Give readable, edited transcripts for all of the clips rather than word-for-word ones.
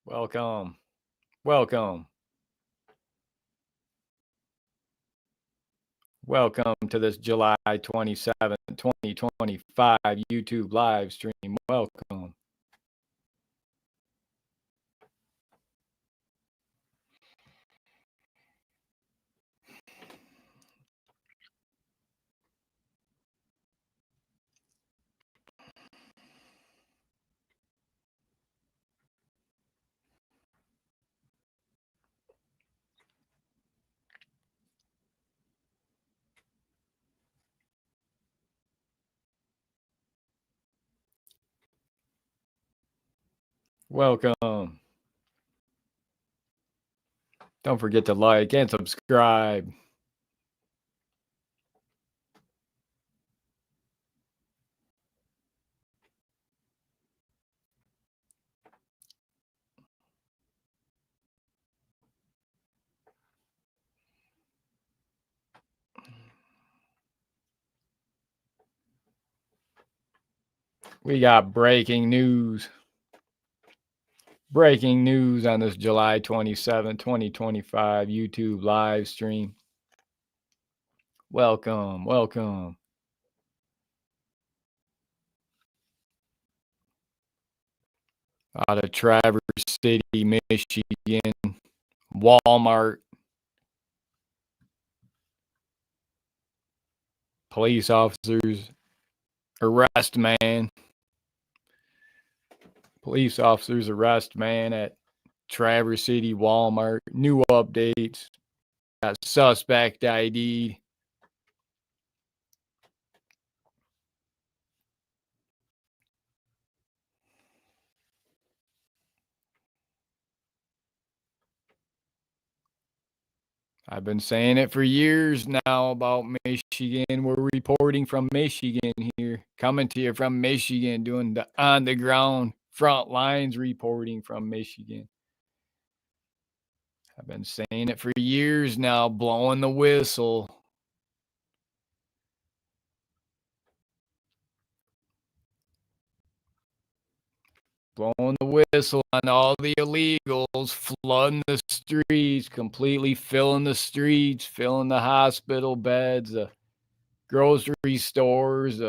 Welcome. Welcome. Welcome to this July 27th, 2025 YouTube live stream. Welcome. Welcome. Don't forget to like and subscribe. We got breaking news. Breaking news on this July 27th, 2025 YouTube live stream. Welcome. Welcome. Out of Traverse City, Michigan, Walmart. Police officers arrest man. Police officers arrest man at Traverse City Walmart. New updates. Got suspect ID. I've been saying it for years now about Michigan. We're reporting from Michigan here, coming to you from Michigan, doing the on the ground front lines reporting from Michigan. I've been saying it for years now, blowing the whistle. Blowing the whistle on all the illegals, flooding the streets, completely filling the streets, filling the hospital beds, the grocery stores,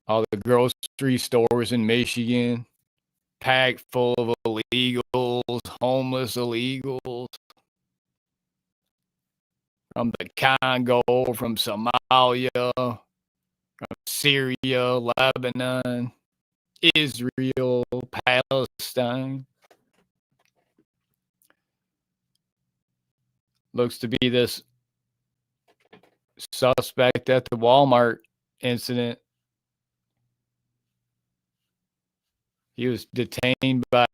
all the grocery stores in Michigan, packed full of illegals, homeless illegals from the Congo, from Somalia, from Syria, Lebanon, Israel, Palestine. Looks to be this suspect at the Walmart incident. He was detained by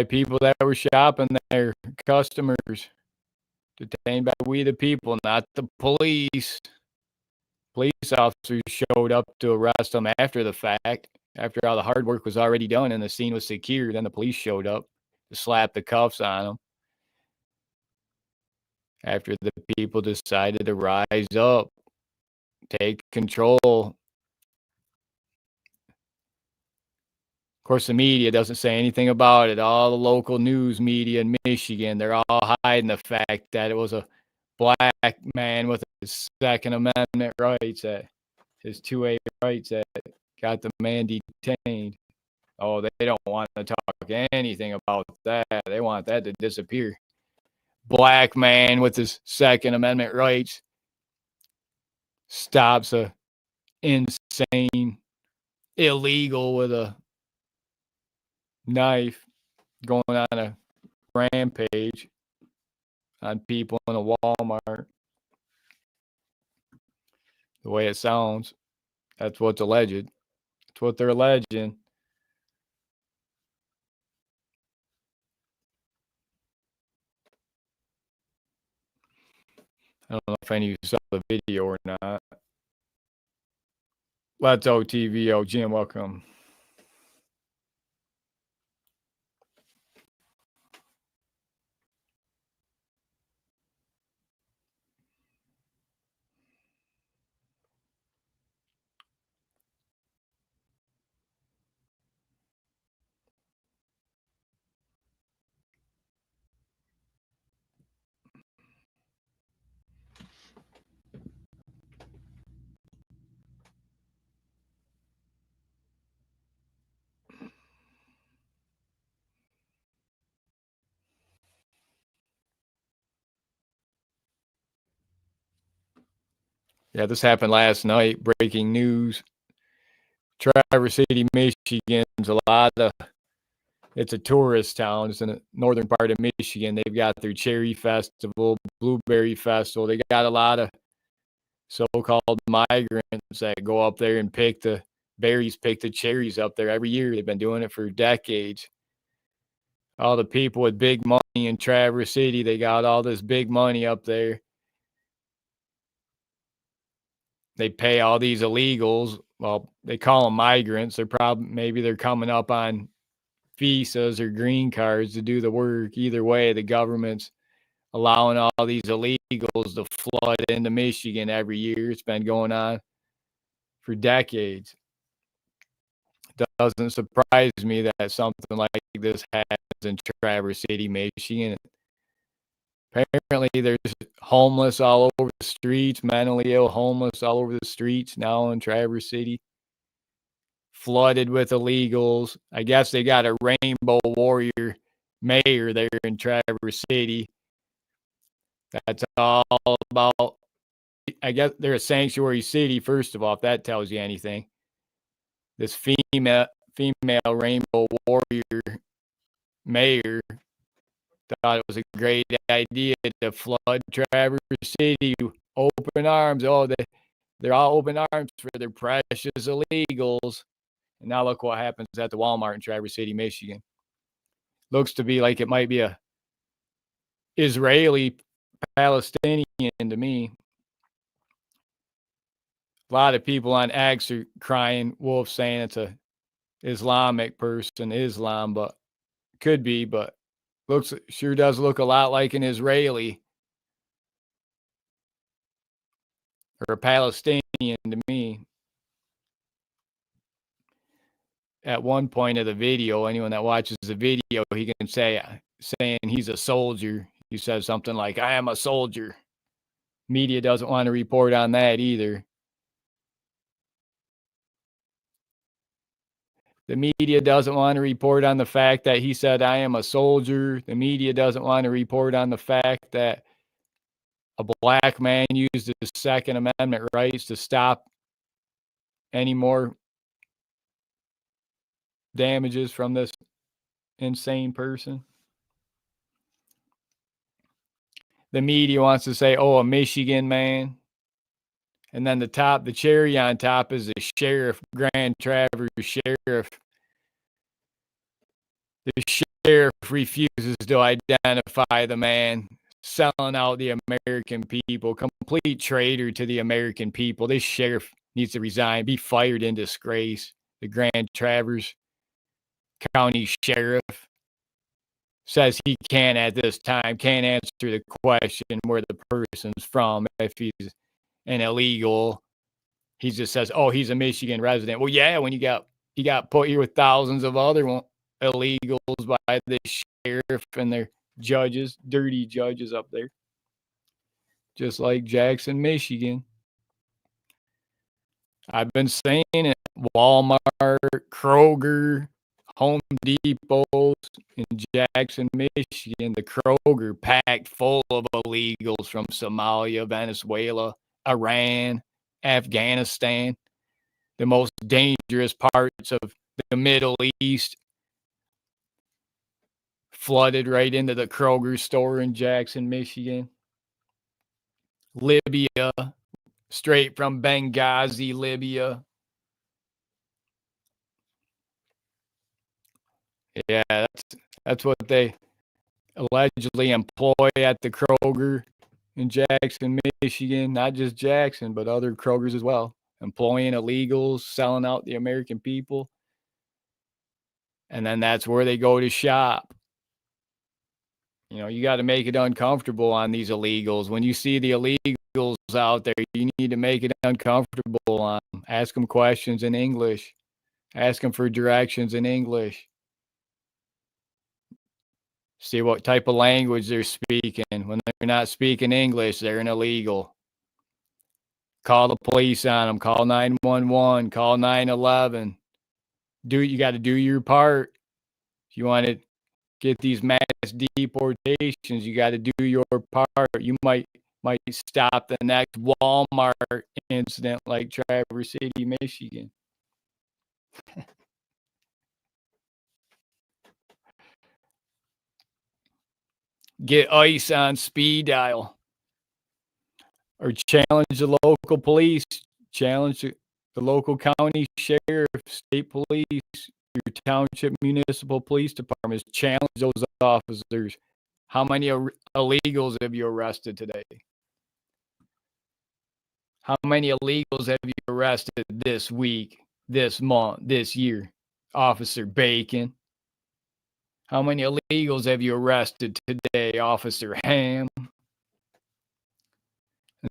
people that were shopping there, customers. Detained by we the people, not the police. Police officers showed up to arrest him after the fact, after all the hard work was already done and the scene was secure. Then the police showed up to slap the cuffs on him. After the people decided to rise up, take control. Of course, the media doesn't say anything about it. All the local news media in Michigan, they're all hiding the fact that it was a black man with his Second Amendment rights, his 2A rights that got the man detained. Oh, they don't want to talk anything about that. They want that to disappear. Black man with his Second Amendment rights stops a insane illegal with a knife going on a rampage on people in a Walmart. The way it sounds, that's what's alleged. That's what they're alleging. I don't know if any of you saw the video or not. Let's OTVO. Jim, welcome. Yeah, this happened last night. Breaking news. Traverse City, Michigan's a lot of, it's a tourist town. It's in the northern part of Michigan. They've got their cherry festival, blueberry festival. They got a lot of so-called migrants that go up there and pick the berries, pick the cherries up there every year. They've been doing it for decades. All the people with big money in Traverse City, they got all this big money up there. They pay all these illegals. Well, they call them migrants. They're probably, maybe they're coming up on visas or green cards to do the work. Either way, the government's allowing all these illegals to flood into Michigan every year. It's been going on for decades. It doesn't surprise me that something like this happens in Traverse City, Michigan. Apparently, there's homeless all over the streets, mentally ill homeless all over the streets now in Traverse City. Flooded with illegals. I guess they got a rainbow warrior mayor there in Traverse City. That's all about, I guess they're a sanctuary city, first of all, if that tells you anything. This female rainbow warrior mayor thought it was a great idea to flood Traverse City. Open arms. Oh, they're all open arms for their precious illegals. And now look what happens at the Walmart in Traverse City, Michigan. Looks to be like it might be a Israeli Palestinian to me. A lot of people on X are crying wolf, saying it's a Islamic person, Islam, but could be, but sure does look a lot like an Israeli or a Palestinian to me. At one point of the video, anyone that watches the video, he can saying he's a soldier. He says something like, "I am a soldier." Media doesn't want to report on that either. The media doesn't want to report on the fact that he said, "I am a soldier." The media doesn't want to report on the fact that a black man used his Second Amendment rights to stop any more damages from this insane person. The media wants to say, "Oh, a Michigan man." And then the cherry on top is the sheriff, Grand Traverse sheriff. The sheriff refuses to identify the man, selling out the American people, complete traitor to the American people. This sheriff needs to resign, be fired in disgrace. The Grand Traverse County sheriff says he can't at this time, can't answer the question where the person's from, if he's an illegal. He just says, "Oh, he's a Michigan resident." Well, yeah, when he got put here with thousands of other illegals by the sheriff and their judges, dirty judges up there, just like Jackson, Michigan. I've been saying it. Walmart, Kroger, Home Depots in Jackson, Michigan. The Kroger packed full of illegals from Somalia, Venezuela, Iran, Afghanistan, the most dangerous parts of the Middle East, flooded right into the Kroger store in Jackson, Michigan. Libya, straight from Benghazi, Libya. Yeah, that's what they allegedly employ at the Kroger in Jackson, Michigan. Not just Jackson, but other Krogers as well. employing illegals, selling out the American people. And then that's where they go to shop. You got to make it uncomfortable on these illegals. When you see the illegals out there, you need to make it uncomfortable on them. Ask them questions in English. Ask them for directions in English. See what type of language they're speaking. When they're not speaking English, they're an illegal. Call the police on them. Call 911. Call 911. You got to do your part. If you want to get these mass deportations, you got to do your part. You might stop the next Walmart incident like Traverse City, Michigan. Get ICE on speed dial. Or challenge the local police, challenge the local county sheriff, state police, your township municipal police departments, challenge those officers. How many illegals have you arrested today? How many illegals have you arrested this week, this month, this year? Officer Bacon. How many illegals have you arrested today, Officer Ham?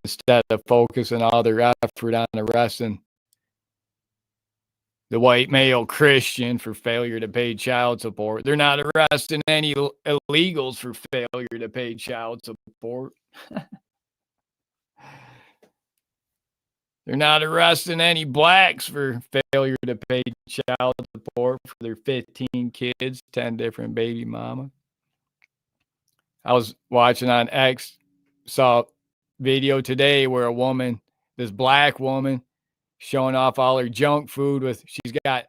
Instead of focusing all their effort on arresting the white male Christian for failure to pay child support. They're not arresting any illegals for failure to pay child support. They're not arresting any blacks for failure to pay child support for their 15 kids, 10 different baby mamas. I was watching on X, saw a video today where a woman, this black woman, showing off all her junk food with, she's got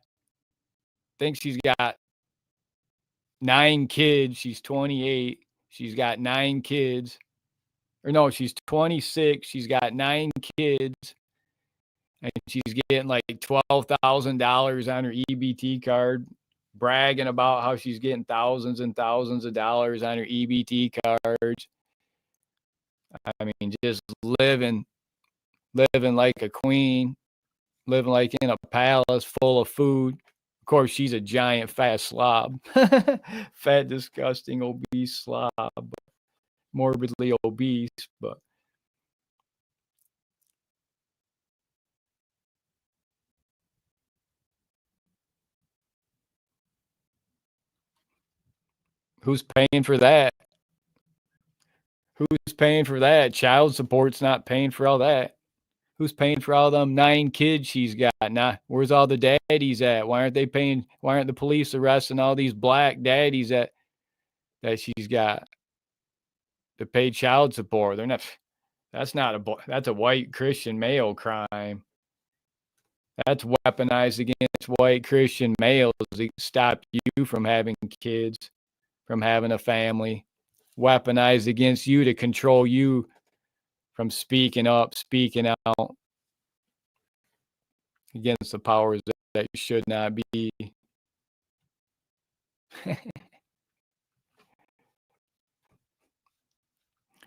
9 kids. She's 28. She's got 9 kids. Or no, she's 26. She's got 9 kids. And she's getting like $12,000 on her EBT card, bragging about how she's getting thousands and thousands of dollars on her EBT cards. I mean, just living like a queen, living like in a palace full of food. Of course, she's a giant fat slob. Fat, disgusting, obese slob. Morbidly obese, but who's paying for that? Who's paying for that? Child support's not paying for all that. Who's paying for all them 9 kids she's got? Nah, where's all the daddies at? Why aren't the police arresting all these black daddies that she's got to pay child support? They're not. That's a white Christian male crime. That's weaponized against white Christian males to stop you from having kids, from having a family. Weaponized against you to control you from speaking up, speaking out against the powers that you should not be.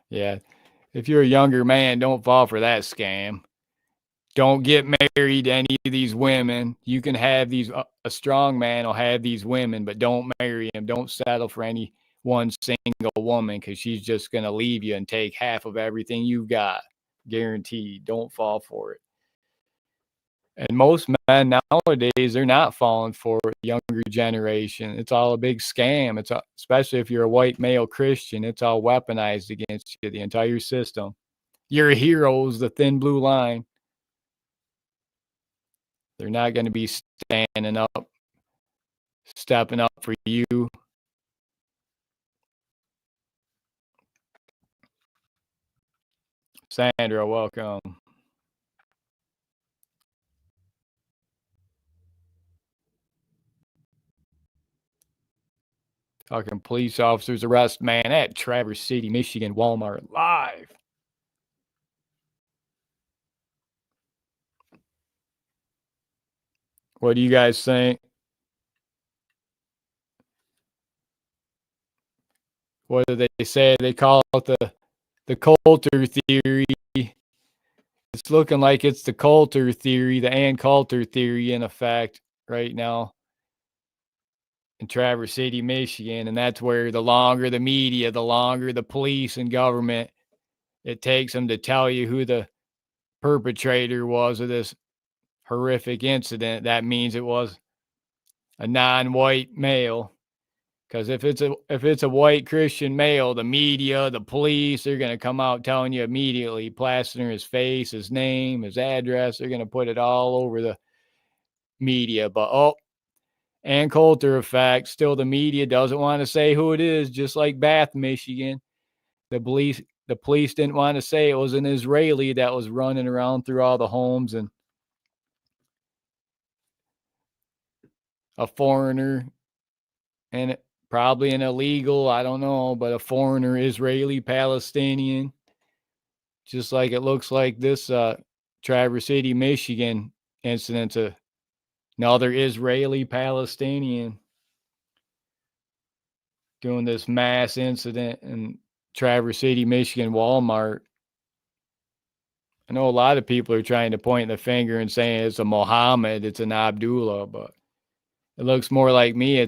Yeah. If you're a younger man, don't fall for that scam. Don't get married to any of these women. You can have these, a strong man will have these women, but don't marry him. Don't settle for any one single woman because she's just going to leave you and take half of everything you've got. Guaranteed. Don't fall for it. And most men nowadays, they're not falling for the younger generation. It's all a big scam. Especially if you're a white male Christian, it's all weaponized against you, the entire system. Your heroes, the thin blue line. They're not going to be standing up, stepping up for you. Sandra, welcome. Talking police officers arrest man at Traverse City, Michigan, Walmart live. What do you guys think? What do they say? They call it the Coulter theory. It's It's looking like it's the Coulter theory, the Ann Coulter theory in effect right now in Traverse City, Michigan. And that's where the longer the media, the longer the police and government, it takes them to tell you who the perpetrator was of this horrific incident. That means it was a non-white male. Because if it's a white Christian male, the media, the police, they're gonna come out telling you immediately, plastering his face, his name, his address. They're gonna put it all over the media. But and Coulter effect, still the media doesn't want to say who it is, just like Bath, Michigan. The police didn't want to say it was an Israeli that was running around through all the homes, and a foreigner, and probably an illegal, I don't know, but a foreigner, Israeli, Palestinian, just like it looks like this Traverse City, Michigan incident. Another Israeli Palestinian doing this mass incident in Traverse City, Michigan Walmart. I know a lot of people are trying to point the finger and saying it's a Mohammed, it's an Abdullah, but it looks more like me.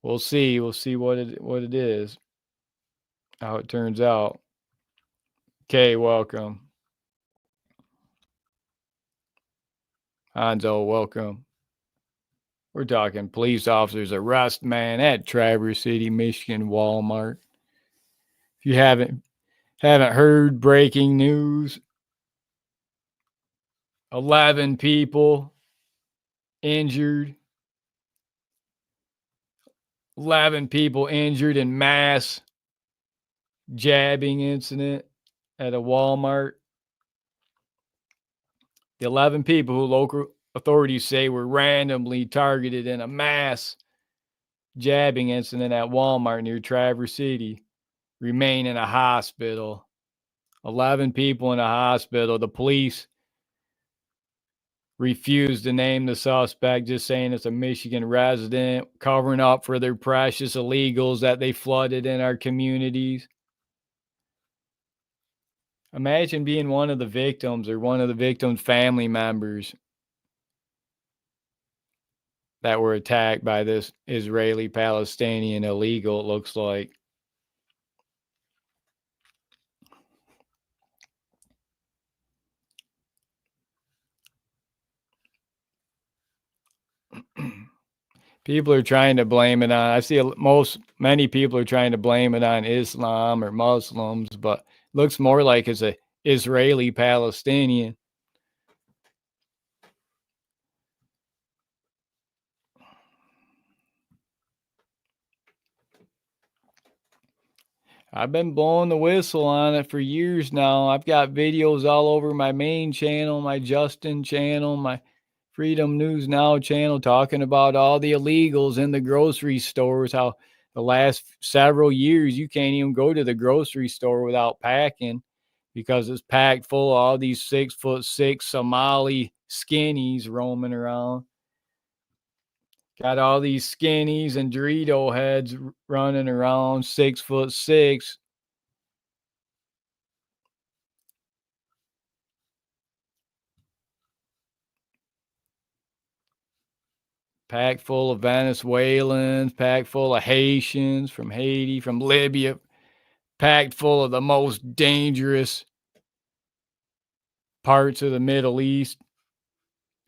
We'll see. We'll see what it is, how it turns out. Okay, welcome. Hanzo, welcome. We're talking police officers arrest man at Traverse City, Michigan Walmart. If you haven't heard breaking news, 11 people injured. 11 people injured in mass jabbing incident at a Walmart. The 11 people who local authorities say were randomly targeted in a mass jabbing incident at Walmart near Traverse City remain in a hospital. 11 people in a hospital. The police refused to name the suspect, just saying it's a Michigan resident, covering up for their precious illegals that they flooded in our communities. Imagine being one of the victims or one of the victims' family members that were attacked by this Israeli Palestinian illegal, it looks like. People are trying to blame it on, I see many people are trying to blame it on Islam or Muslims, but it looks more like it's a Israeli Palestinian. I've been blowing the whistle on it for years now. I've got videos all over my main channel, my Justin channel, my Freedom News Now channel, talking about all the illegals in the grocery stores, how the last several years you can't even go to the grocery store without packing because it's packed full of all these 6'6" Somali skinnies roaming around. Got all these skinnies and Dorito heads running around, 6'6". Packed full of Venezuelans, packed full of Haitians from Haiti, from Libya, packed full of the most dangerous parts of the Middle East,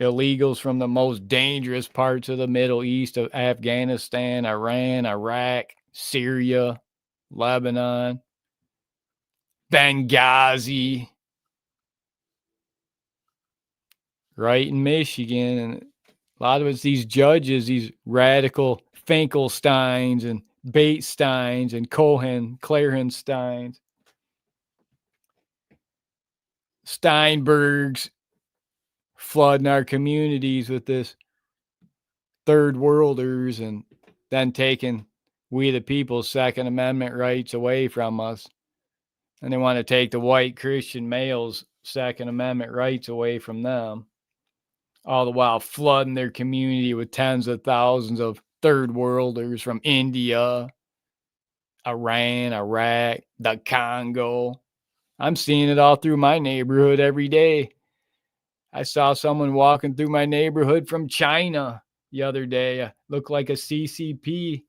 illegals from the most dangerous parts of the Middle East, of Afghanistan, Iran, Iraq, Syria, Lebanon, Benghazi, right in Michigan. And a lot of it's these judges, these radical Finkelsteins and Batesteins and Clarensteins, Steinbergs, flooding our communities with this third worlders and then taking we the people's Second Amendment rights away from us. And they want to take the white Christian males' Second Amendment rights away from them, all the while flooding their community with tens of thousands of third worlders from India, Iran, Iraq, the Congo. I'm seeing it all through my neighborhood every day. I saw someone walking through my neighborhood from China the other day. Looked like a CCP,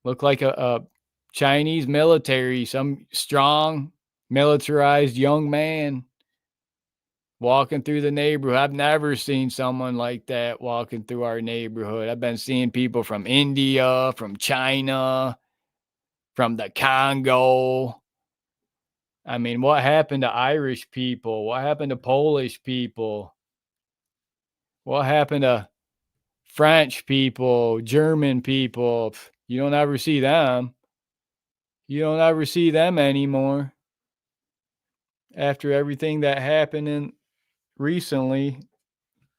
looked like a Chinese military, some strong, militarized young man walking through the neighborhood. I've never seen someone like that walking through our neighborhood. I've been seeing people from India, from China, from the Congo. I mean, what happened to Irish people? What happened to Polish people? What happened to French people, German people? You don't ever see them. You don't ever see them anymore. After everything that happened in recently,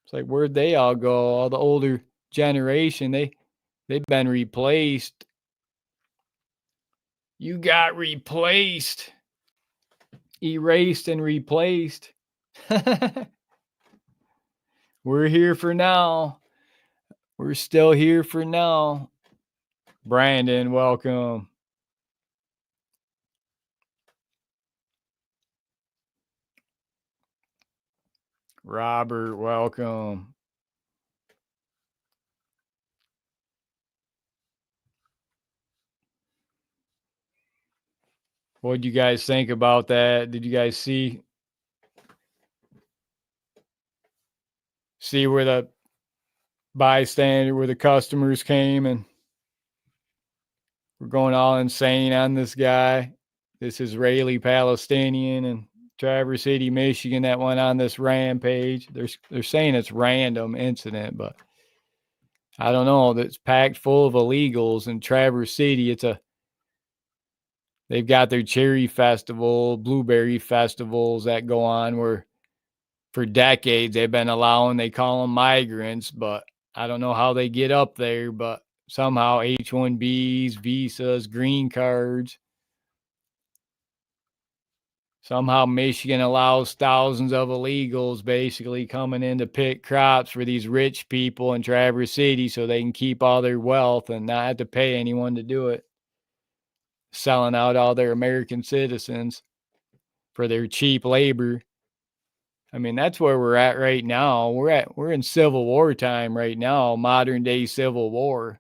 it's like where'd they all go? All the older generation, they've been replaced. You got replaced, erased and replaced. We're here for now. We're still here for now. Brandon, welcome. Robert, welcome. What did you guys think about that? Did you guys see where the bystander, where the customers came and were going all insane on this guy, this Israeli Palestinian in Traverse City, Michigan, that went on this rampage? They're saying it's random incident, but I don't know. It's packed full of illegals in Traverse City. They've got their cherry festival, blueberry festivals that go on where for decades they've been allowing, they call them migrants, but I don't know how they get up there, but somehow H-1Bs, visas, green cards. Somehow Michigan allows thousands of illegals basically coming in to pick crops for these rich people in Traverse City so they can keep all their wealth and not have to pay anyone to do it. Selling out all their American citizens for their cheap labor. I mean, that's where we're at right now. We're in Civil War time right now, modern day Civil War.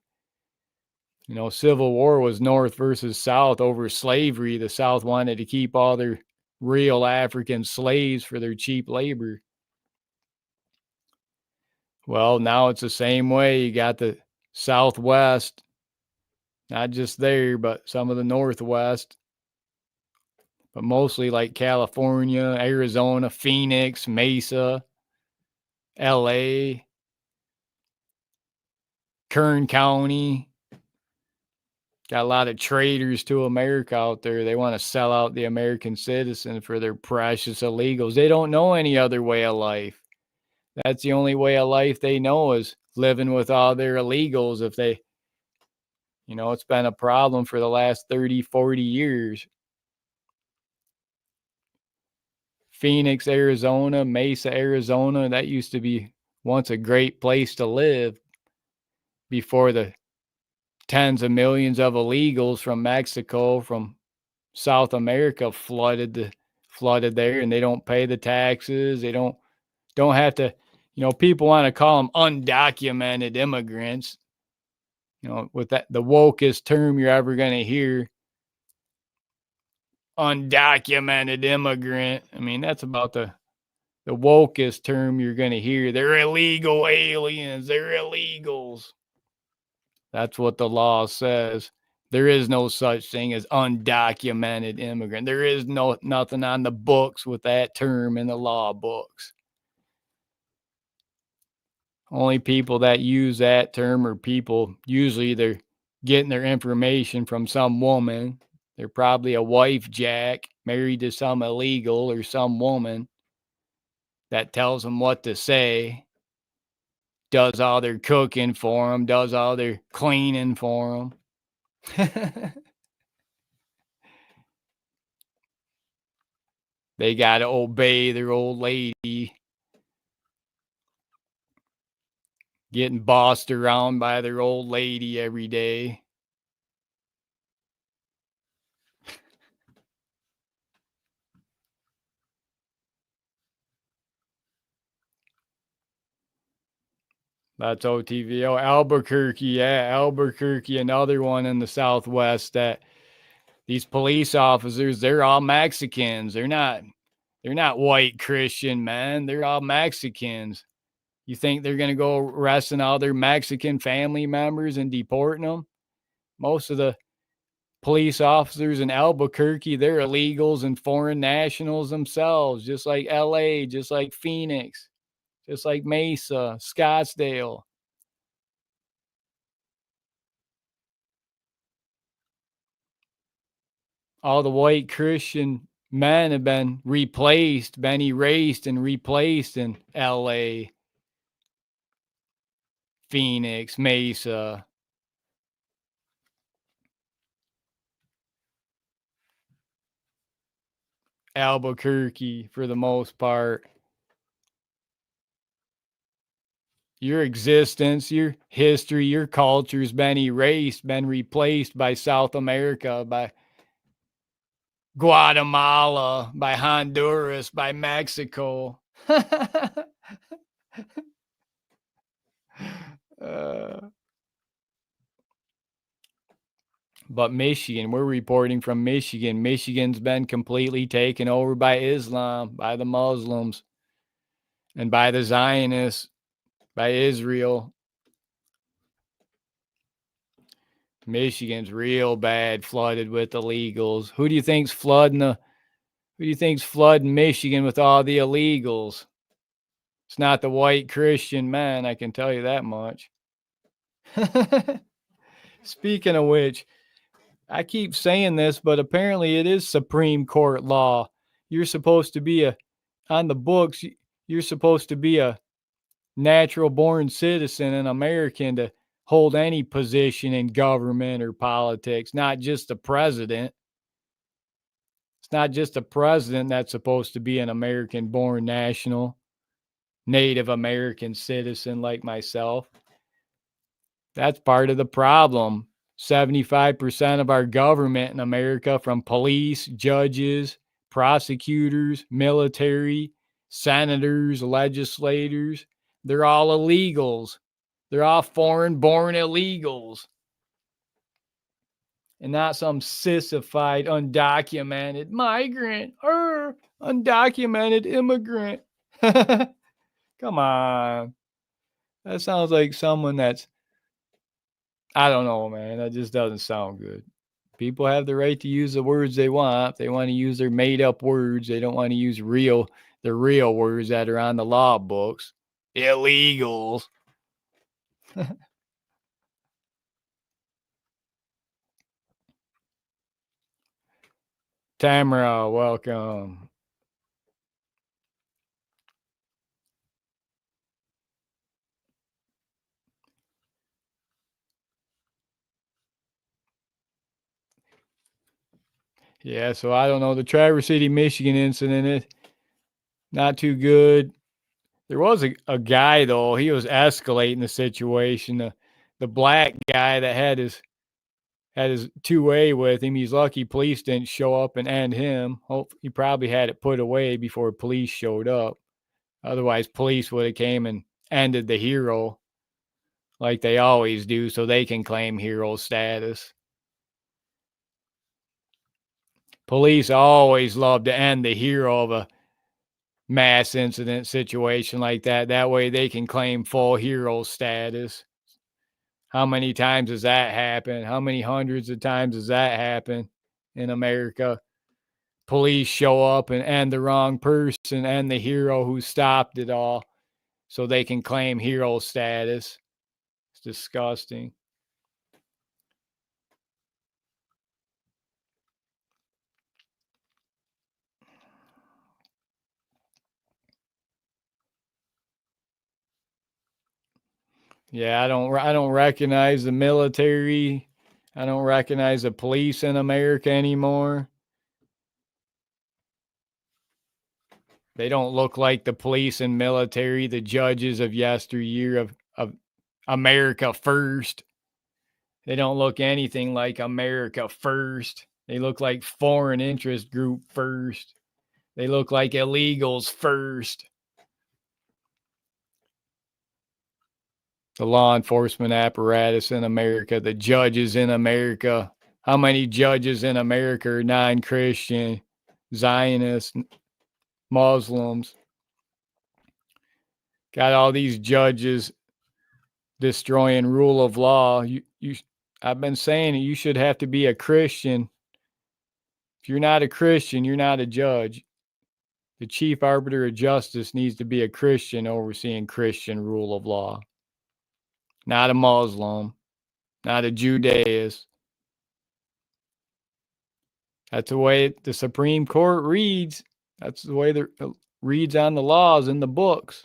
You know, Civil War was North versus South over slavery. The South wanted to keep all their real African slaves for their cheap labor. Well, now it's the same way. You got the Southwest, not just there, but some of the Northwest, but mostly like California, Arizona, Phoenix, Mesa, LA, Kern County. Got a lot of traitors to America out there. They want to sell out the American citizen for their precious illegals. They don't know any other way of life. That's the only way of life they know, is living with all their illegals. If they, you know, it's been a problem for the last 30, 40 years. Phoenix, Arizona, Mesa, Arizona, that used to be once a great place to live before the tens of millions of illegals from Mexico, from South America flooded there, and they don't pay the taxes. They don't have to, you know, people want to call them undocumented immigrants. You know, with that, the wokest term you're ever going to hear, undocumented immigrant. I mean, that's about the wokest term you're going to hear. They're illegal aliens. They're illegals. That's what the law says. There is no such thing as undocumented immigrant. There is nothing on the books with that term in the law books. Only people that use that term are people, usually they're getting their information from some woman. They're probably a wife jack, married to some illegal or some woman that tells them what to say, does all their cooking for them, does all their cleaning for them. They got to obey their old lady, getting bossed around by their old lady every day. That's OTV. Oh, Albuquerque. Yeah, Albuquerque, another one in the Southwest that these police officers, they're all Mexicans. They're not white Christian, man. They're all Mexicans. You think they're going to go arresting all their Mexican family members and deporting them? Most of the police officers in Albuquerque, they're illegals and foreign nationals themselves, just like LA, just like Phoenix, just like Mesa, Scottsdale. All the white Christian men have been erased and replaced in LA, Phoenix, Mesa, Albuquerque for the most part. Your existence, your history, your culture's been erased, been replaced by South America, by Guatemala, by Honduras, by Mexico. uh, but Michigan, we're reporting from Michigan. Michigan's been completely taken over by Islam, by the Muslims, and by the Zionists, by Israel. Michigan's real bad, flooded with illegals. Who do you think's flooding Michigan with all the illegals? It's not the white Christian men, I can tell you that much. Speaking of which, I keep saying this, but apparently it is Supreme Court law. You're supposed to be on the books, you're supposed to be a natural born citizen, an American, to hold any position in government or politics, not just the president. It's not just the president that's supposed to be an American born national, Native American citizen like myself. That's part of the problem. 75% of our government in America, from police, judges, prosecutors, military, senators, legislators, they're all illegals. They're all foreign born illegals. And not some sissified, undocumented migrant or undocumented immigrant. Come on. That sounds like someone that's, I don't know, man. That just doesn't sound good. People have the right to use the words they want. If they want to use their made up words, they don't want to use the real words that are on the law books. Illegals. Tamara, welcome. Yeah, so I don't know. The Traverse City, Michigan incident, not too good. There was a guy, though. He was escalating the situation. The black guy that had his two-way with him. He's lucky police didn't show up and end him. He probably had it put away before police showed up. Otherwise, police would have came and ended the hero like they always do, so they can claim hero status. Police always love to end the hero of a mass incident situation like that. That way they can claim full hero status. How many times has that happened? How many hundreds of times has that happened in America? Police show up and end the wrong person and the hero who stopped it all so they can claim hero status. It's disgusting. Yeah, I don't recognize the military. I don't recognize the police in America anymore. They don't look like the police and military, the judges of yesteryear of America first. They don't look anything like America first. They look like foreign interest group first. They look like illegals first. the law enforcement apparatus in America, the judges in America. How many judges in America are non-Christian, Zionists, Muslims? Got all these judges destroying rule of law. I've been saying you should have to be a Christian. If you're not a Christian, you're not a judge. The chief arbiter of justice needs to be a Christian overseeing Christian rule of law, not a Muslim, not a Judaist. That's the way the Supreme Court reads. That's the way it reads on the laws in the books.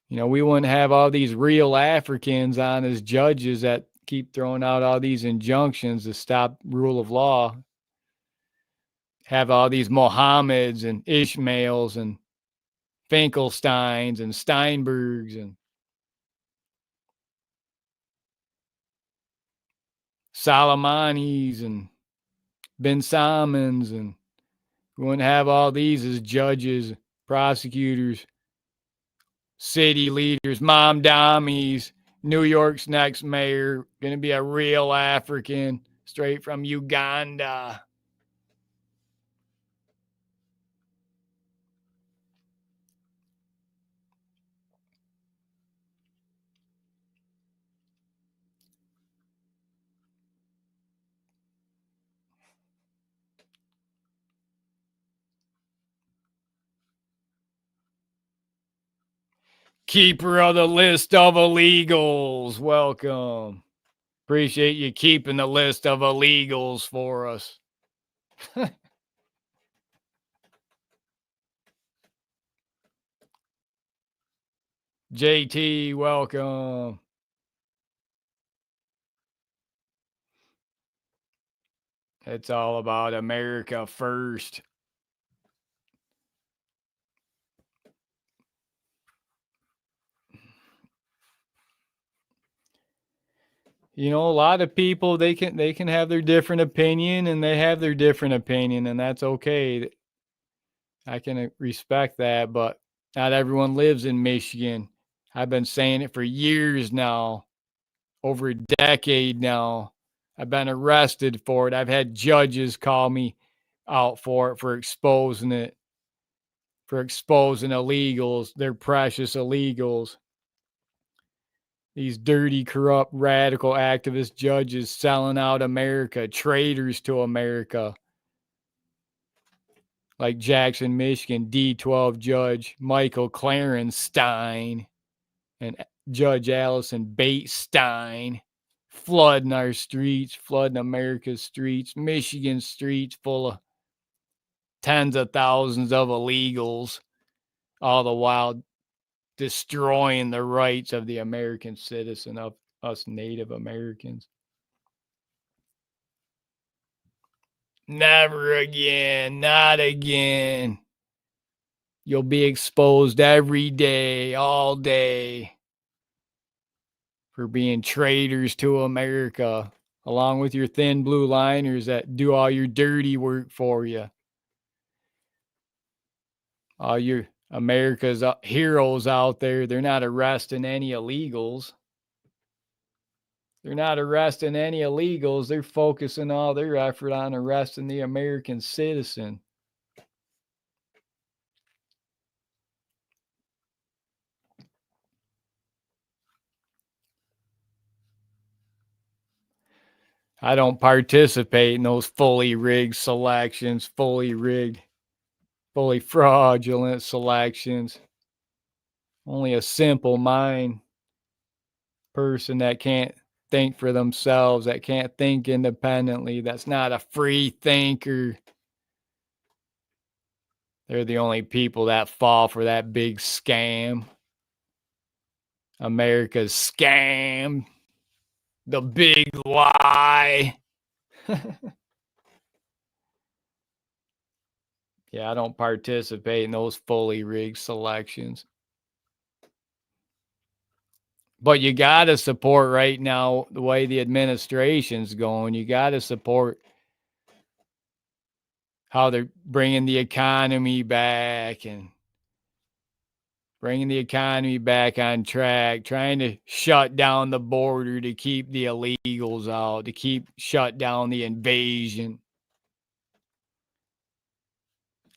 You know, we wouldn't have all these real Africans on as judges that keep throwing out all these injunctions to stop rule of law. Have all these Mohammeds and Ishmaels and Finkelsteins and Steinbergs and Solomonis and Ben Salmons, and we wouldn't have all these as judges, prosecutors, city leaders, mom dommies. New York's next mayor going to be a real African straight from Uganda. Keeper of the list of illegals. Welcome. Appreciate you keeping the list of illegals for us. JT, welcome. It's all about America first. You know, a lot of people they can have their different opinion, and they have their different opinion, and that's okay. I can respect that, but not everyone lives in Michigan. I've been saying it for years now, over a decade now. I've been arrested for it. I've had judges call me out for it, for exposing it, for exposing illegals, they're precious illegals. These dirty, corrupt, radical activist judges selling out America, traitors to America. Like Jackson, Michigan, D12 Judge Michael Clarenstein and Judge Allison Bates-Stein, flooding our streets, flooding America's streets, Michigan streets full of tens of thousands of illegals, all the while destroying the rights of the American citizen, of us Native Americans. Never again, not again. You'll be exposed every day, all day, for being traitors to America, along with your thin blue liners that do all your dirty work for you. All your America's heroes out there, they're not arresting any illegals. They're not arresting any illegals. They're focusing all their effort on arresting the American citizen. I don't participate in those fully rigged selections, fully rigged, fully fraudulent selections. Only a simple mind person that can't think for themselves, that can't think independently, that's not a free thinker. They're the only people that fall for that big scam. America's scam. The big lie. Yeah, I don't participate in those fully rigged selections. But you got to support right now the way the administration's going. You got to support how they're bringing the economy back and bringing the economy back on track, trying to shut down the border to keep the illegals out, to keep shut down the invasion.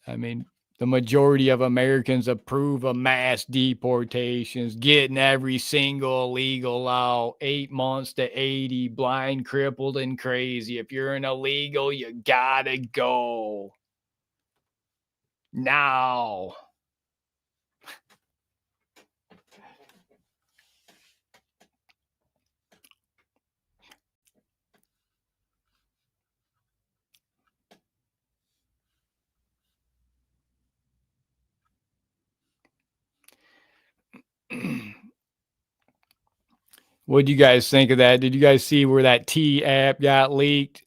I mean, the majority of Americans approve of mass deportations, getting every single illegal out, 8 months to 80, blind, crippled, and crazy. If you're an illegal, you gotta go now. What do you guys think of that? Did you guys see where that T app got leaked?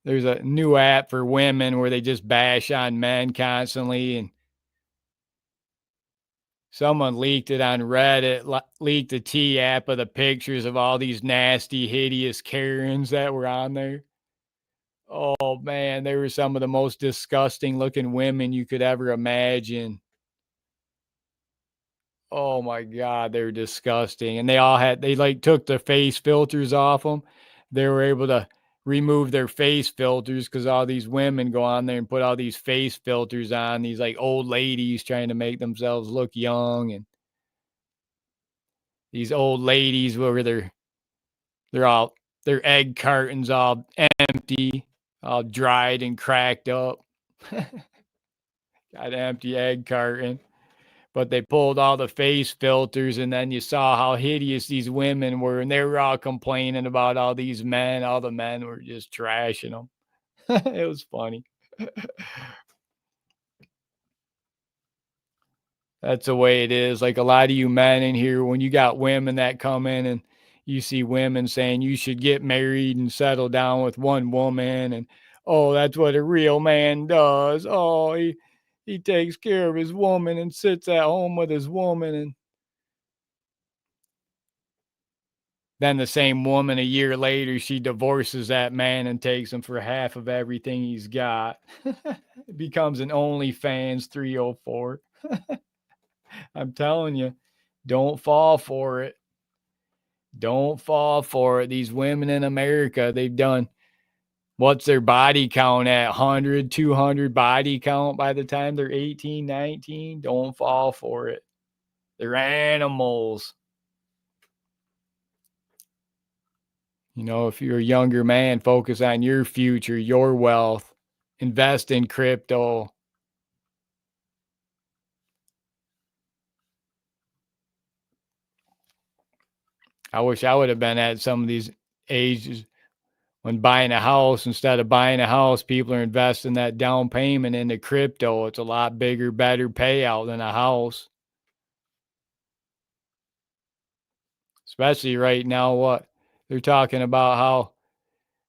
There's a new app for women where they just bash on men constantly, and someone leaked it on Reddit, leaked the T app of the pictures of all these nasty, hideous Karens that were on there. Oh man, they were some of the most disgusting looking women you could ever imagine. Oh my god, they're disgusting. And they like took the face filters off them. They were able to remove their face filters because all these women go on there and put all these face filters on, these like old ladies trying to make themselves look young, and these old ladies where they're all their egg cartons all empty, all dried and cracked up. Got an empty egg carton. But they pulled all the face filters, and then you saw how hideous these women were, and they were all complaining about all these men. All the men were just trashing them. It was funny. That's the way it is. Like a lot of you men in here, when you got women that come in and you see women saying you should get married and settle down with one woman, and oh, that's what a real man does. Oh, he takes care of his woman and sits at home with his woman, and then the same woman a year later, she divorces that man and takes him for half of everything he's got. It becomes an OnlyFans 304. I'm telling you, don't fall for it. Don't fall for it. These women in America, they've done what's their body count at 100, 200 body count by the time they're 18, 19. Don't fall for it. They're animals. You know, if you're a younger man, focus on your future, your wealth, invest in crypto. I wish I would have been at some of these ages when buying a house. Instead of buying a house, people are investing that down payment into crypto. It's a lot bigger, better payout than a house. Especially right now, what they're talking about, how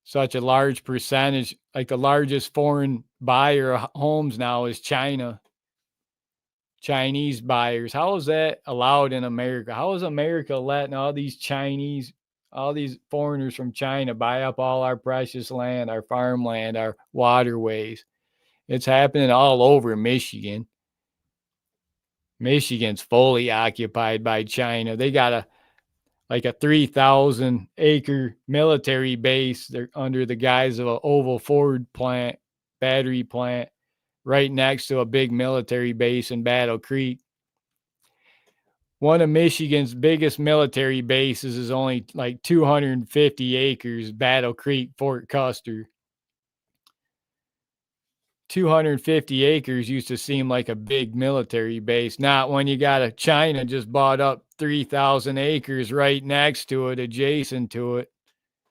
such a large percentage, like the largest foreign buyer of homes now is China. Chinese buyers. How is that allowed in America? How is America letting all these Chinese, all these foreigners from China buy up all our precious land, our farmland, our waterways? It's happening all over Michigan. Michigan's fully occupied by China. They got a 3,000 acre military base. They're under the guise of an Oval Ford plant, battery plant, right next to a big military base in Battle Creek. One of Michigan's biggest military bases is only like 250 acres, Battle Creek, Fort Custer. 250 acres used to seem like a big military base. Not when you got a China just bought up 3,000 acres right next to it, adjacent to it,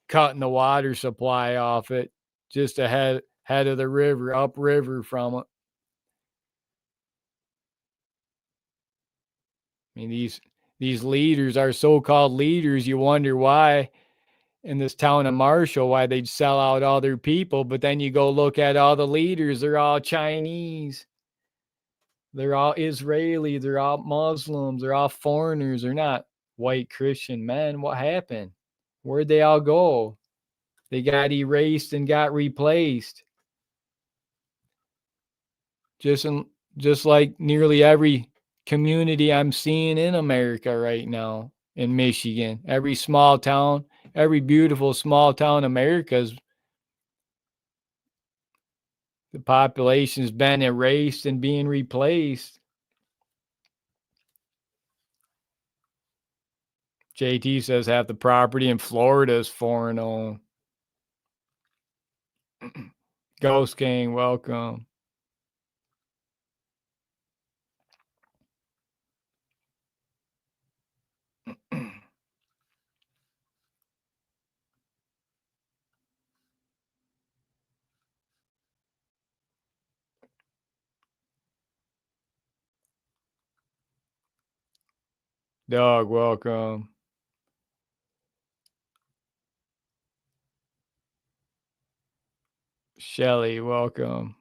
cutting the water supply off it, just ahead of the river, upriver from it. I mean, these leaders are so-called leaders. You wonder why in this town of Marshall, why they'd sell out all their people. But then you go look at all the leaders, they're all Chinese. They're all Israeli. They're all Muslims. They're all foreigners. They're not white Christian men. What happened? Where'd they all go? They got erased and got replaced. Just like nearly every community I'm seeing in America right now in Michigan. Every small town, every beautiful small town in America's the population's been erased and being replaced. JT says half the property in Florida is foreign owned. Ghost Gang, welcome. Doug, welcome. Shelly, welcome.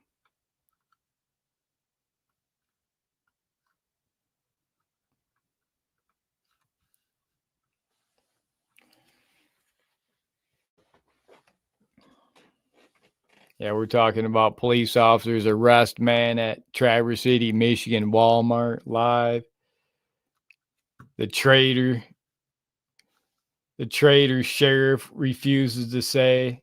Yeah, we're talking about police officers arrest man at Traverse City, Michigan Walmart live. The traitor sheriff refuses to say.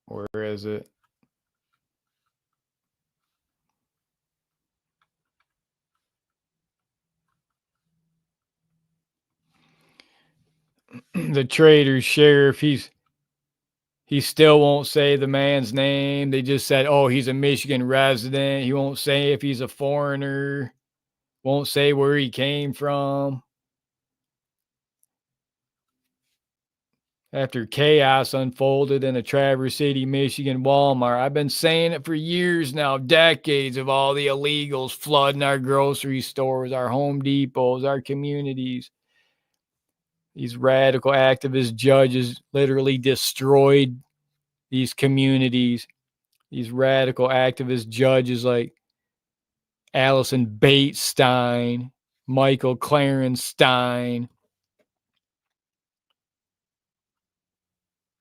Where is it? The traitor sheriff, he still won't say the man's name. They just said, oh, he's a Michigan resident. He won't say if he's a foreigner, won't say where he came from. After chaos unfolded in a Traverse City, Michigan Walmart. I've been saying it for years now, decades of all the illegals flooding our grocery stores, our Home Depots, our communities. These radical activist judges literally destroyed these communities. These radical activist judges like Allison Bates Stein, Michael Clarence Stein,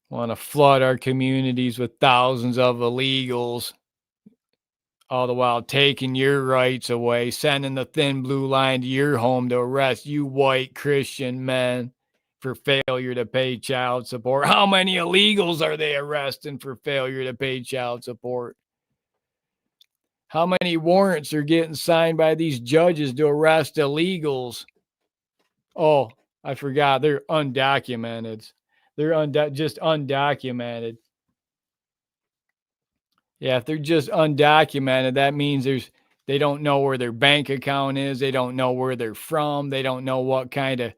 want to flood our communities with thousands of illegals, all the while taking your rights away, sending the thin blue line to your home to arrest you white Christian men for failure to pay child support. How many illegals are they arresting for failure to pay child support? How many warrants are getting signed by these judges to arrest illegals? Oh, I forgot. They're undocumented. They're just undocumented. Yeah, if they're just undocumented, that means they don't know where their bank account is. They don't know where they're from. They don't know what kind of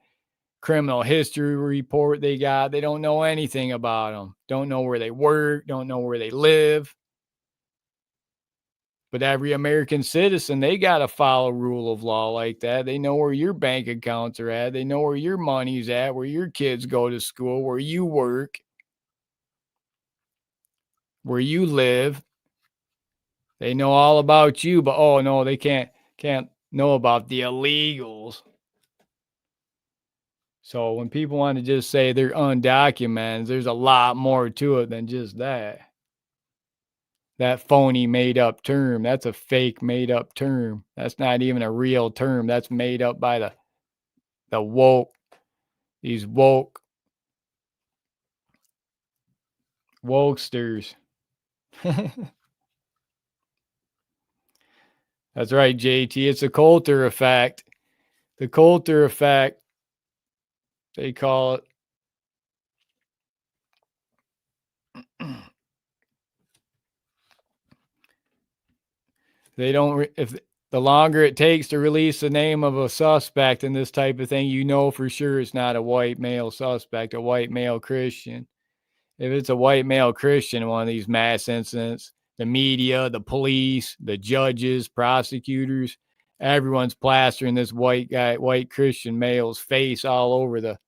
criminal history report they got. They don't know anything about them. Don't know where they work. Don't know where they live. But every American citizen, they got to follow rule of law like that. They know where your bank accounts are at. They know where your money's at, where your kids go to school, where you work, where you live. They know all about you, but oh no, they can't know about the illegals. So when people want to just say they're undocumented, there's a lot more to it than just that. That phony made up term. That's a fake made up term. That's not even a real term. That's made up by the woke, these wokesters. That's right, JT. It's a Coulter effect. The Coulter effect, they call it. They don't, if the longer it takes to release the name of a suspect in this type of thing, you know for sure it's not a white male suspect, a white male Christian. If it's a white male Christian in one of these mass incidents, the media, the police, the judges, prosecutors, everyone's plastering this white Christian male's face all over the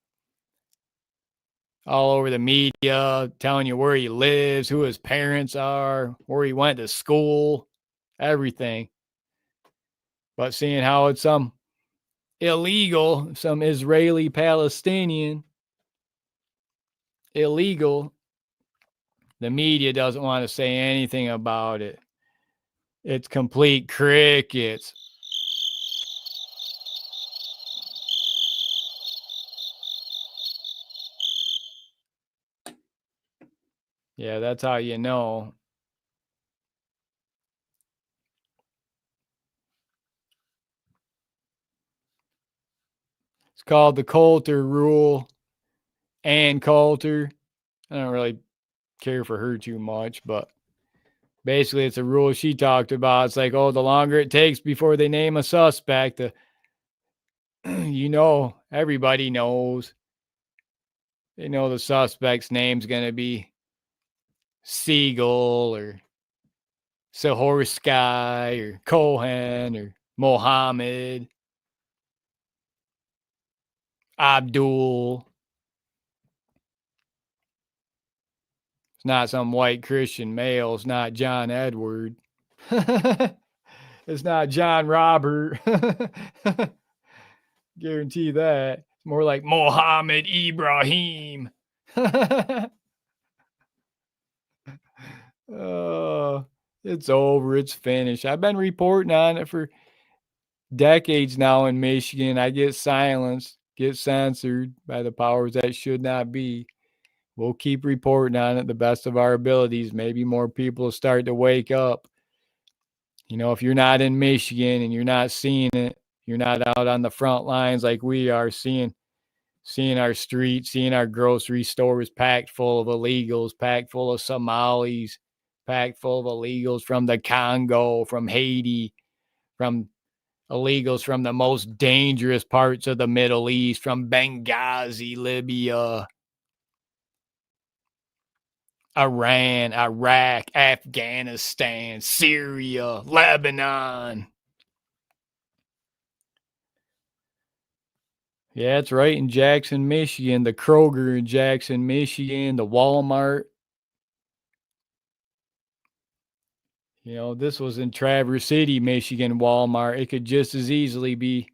media, telling you where he lives, who his parents are, where he went to school, everything. But seeing how it's some illegal, some Israeli Palestinian, illegal, the media doesn't want to say anything about it. It's complete crickets. Yeah, that's how you know. It's called the Coulter rule. Ann Coulter. I don't really care for her too much, but basically it's a rule she talked about. It's like, oh, the longer it takes before they name a suspect, everybody knows. They know the suspect's name's going to be Siegel or Sahorsky or Cohen or Mohammed, Abdul. It's not some white Christian male. It's not John Edward. It's not John Robert. Guarantee that. It's more like Mohammed Ibrahim. It's over. It's finished. I've been reporting on it for decades now in Michigan. I get silenced, get censored by the powers that should not be. We'll keep reporting on it the best of our abilities. Maybe more people will start to wake up. If you're not in Michigan and you're not seeing it, you're not out on the front lines like we are, seeing our streets, seeing our grocery stores packed full of illegals, packed full of Somalis, packed full of illegals from the Congo, from Haiti, from illegals from the most dangerous parts of the Middle East, from Benghazi, Libya, Iran, Iraq, Afghanistan, Syria, Lebanon. Yeah, it's right in Jackson, Michigan. The Kroger in Jackson, Michigan, the Walmart. This was in Traverse City, Michigan, Walmart. It could just as easily be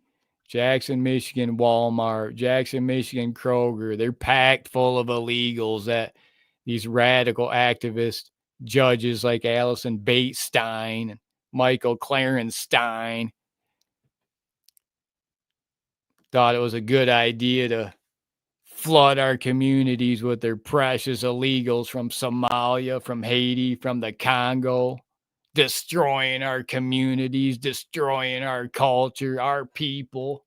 Jackson, Michigan, Walmart, Jackson, Michigan, Kroger. They're packed full of illegals that these radical activist judges like Allison Bates Stein and Michael Clarence Stein thought it was a good idea to flood our communities with their precious illegals from Somalia, from Haiti, from the Congo, destroying our communities, destroying our culture, our people.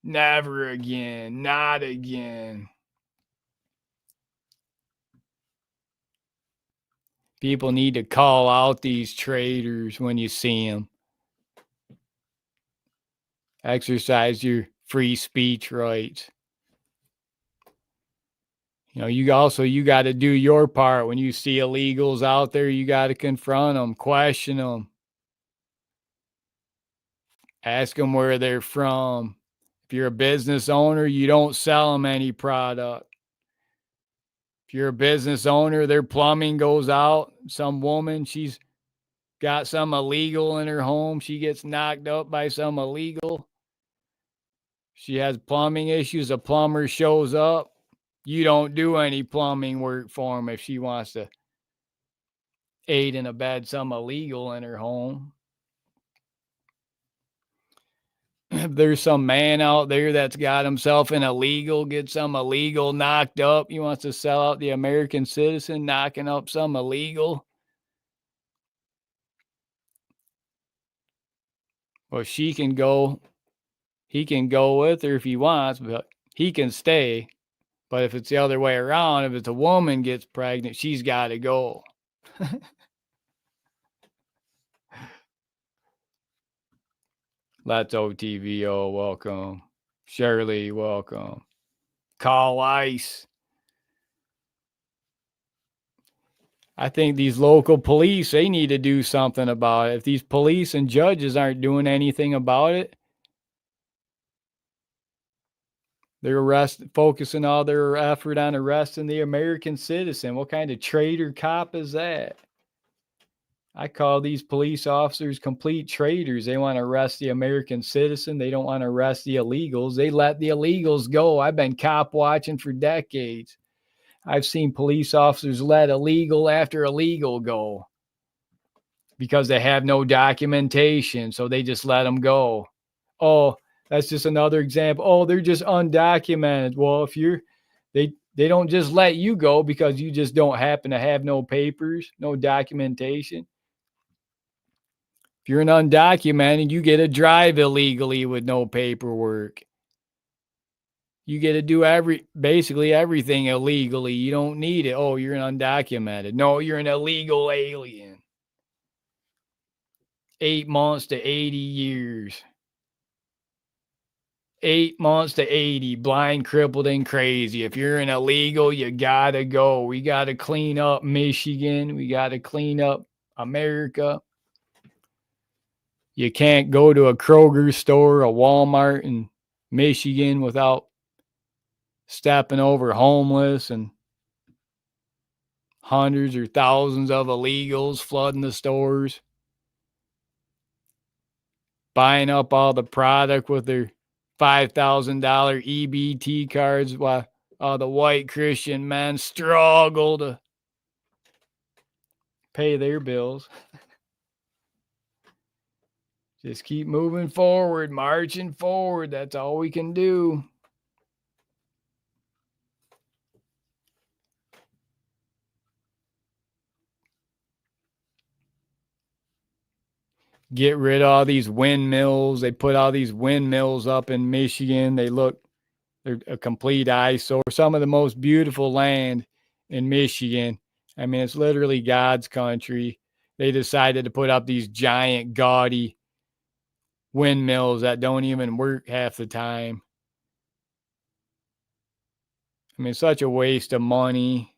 Never again, not again. People need to call out these traitors when you see them. Exercise your free speech rights. You got to do your part. When you see illegals out there, you got to confront them, question them, ask them where they're from. If you're a business owner, you don't sell them any product. If you're a business owner, their plumbing goes out. Some woman, she's got some illegal in her home. She gets knocked up by some illegal. She has plumbing issues. A plumber shows up. You don't do any plumbing work for him if she wants to aid and abet some illegal in her home. If there's some man out there that's got himself an illegal, get some illegal knocked up, he wants to sell out the American citizen, knocking up some illegal. Well, she can go, he can go with her if he wants, but he can stay. But if it's the other way around, if it's a woman gets pregnant, she's got to go. Let's OTVO, welcome. Shirley, welcome. Call ICE. I think these local police, they need to do something about it. If these police and judges aren't doing anything about it, they're focusing all their effort on arresting the American citizen. What kind of traitor cop is that? I call these police officers complete traitors. They want to arrest the American citizen. They don't want to arrest the illegals. They let the illegals go. I've been cop watching for decades. I've seen police officers let illegal after illegal go because they have no documentation. So they just let them go. Oh, that's just another example. Oh, they're just undocumented. Well, if you're, they don't just let you go because you just don't happen to have no papers, no documentation. If you're an undocumented, you get to drive illegally with no paperwork. You get to do basically everything illegally. You don't need it. Oh, you're an undocumented. No, you're an illegal alien. 8 months to 80 years. 8 months to 80, blind, crippled, and crazy. If you're an illegal, you gotta go. We gotta clean up Michigan. We gotta clean up America. You can't go to a Kroger store, a Walmart in Michigan without stepping over homeless and hundreds or thousands of illegals flooding the stores, buying up all the product with their $5,000 EBT cards while the white Christian men struggle to pay their bills. Just keep moving forward, marching forward. That's all we can do. Get rid of all these windmills. They put all these windmills up in Michigan. They're a complete eyesore. Some of the most beautiful land in Michigan. I mean, it's literally God's country. They decided to put up these giant, gaudy windmills that don't even work half the time. I mean, such a waste of money.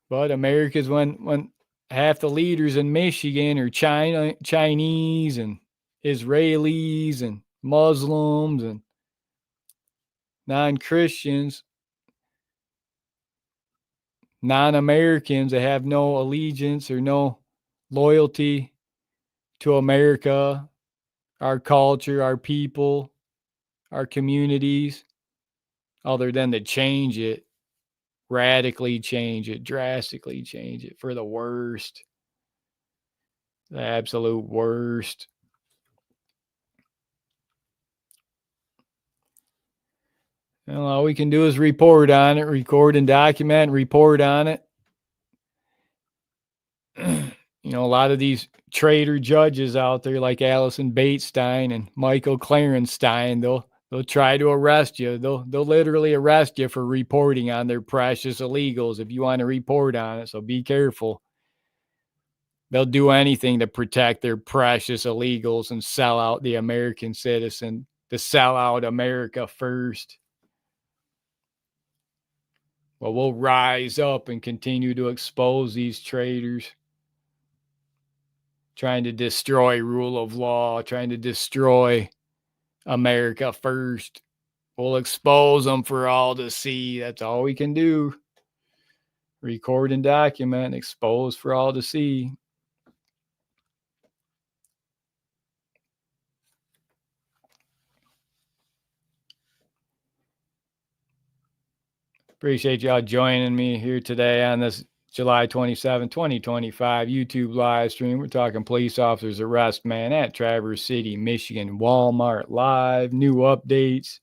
But America's when half the leaders in Michigan are Chinese and Israelis and Muslims and non-Christians, non-Americans that have no allegiance or no loyalty to America, our culture, our people, our communities, other than to change it, radically change it, drastically change it for the worst, the absolute worst. Well, all we can do is report on it, record and document, report on it. You know, a lot of these traitor judges out there like Allison Batestein and Michael Clarenstein, they'll try to arrest you. They'll literally arrest you for reporting on their precious illegals if you want to report on it. So be careful. They'll do anything to protect their precious illegals and sell out the American citizen, to sell out America first. Well, we'll rise up and continue to expose these traitors, trying to destroy rule of law, trying to destroy America first. We'll expose them for all to see. That's all we can do. Record and document, expose for all to see. Appreciate y'all joining me here today on this July 27, 2025 YouTube live stream. We're talking police officers arrest man at Traverse City, Michigan, Walmart live, new updates.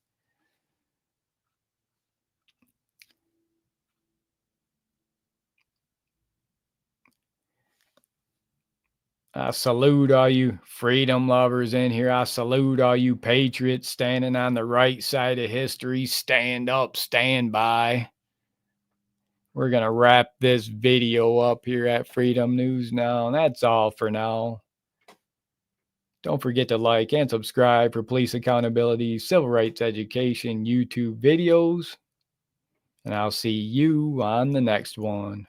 I salute all you freedom lovers in here. I salute all you patriots standing on the right side of history. Stand up, stand by. We're going to wrap this video up here at Freedom News now. And that's all for now. Don't forget to like and subscribe for police accountability, civil rights education, YouTube videos. And I'll see you on the next one.